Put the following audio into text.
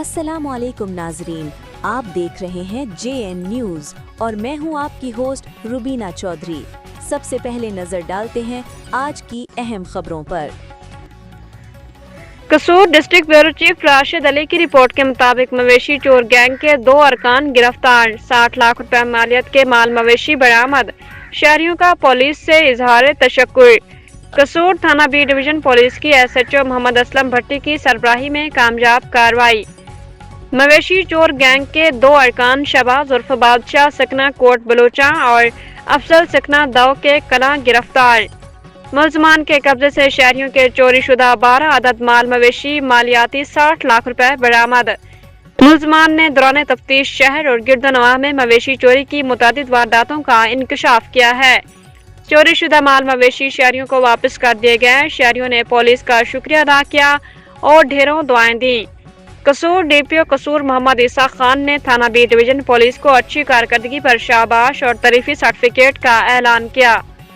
अस्सलामु अलैकुम नाजरीन, आप देख रहे हैं JN न्यूज और मैं हूं आपकी होस्ट रुबीना चौधरी। सबसे पहले नजर डालते हैं आज की अहम खबरों पर। कसूर district bureau chief Rashid Ali की रिपोर्ट के मुताबिक मवेशी चोर गैंग के 2 अरकान गिरफ्तार, 60 लाख रुपए मालियत के माल मवेशी बरामद, शहरियों का पुलिस से इजहार तशक्कुर। कसूर थाना बी डिवीजन पुलिस की SHO मोहम्मद असलम भट्टी की सरबराही में कामयाब कार्रवाई। मवेशी चोर गैंग के 2 अरकान शहबाज उर्फ बादशाह सकना कोट बलोचा और अफजल सकना दाव के कला गिरफ्तार। मुलजमान के कब्जे से शहरियों के चोरी शुदा 12 अदद माल मवेशी मालियाती 60 लाख रुपए बरामद। मुलजमान ने दौरान तफ्तीश शहर और गिरदनवा में मवेशी चोरी की मुतादिद वारदातों का इंकशाफ किया है। चोरी शुदा माल मवेशी शहरियों को वापस कर दिए गए। शहरियों ने पुलिस का शुक्रिया अदा किया और ढेरों दुआएं दी। कसूर DPO कसूर मोहम्मद ईसा खान ने थाना बी डिवीजन पुलिस को अच्छी कारकर्दगी पर शाबाश और तरीफी सर्टिफिकेट का ऐलान किया।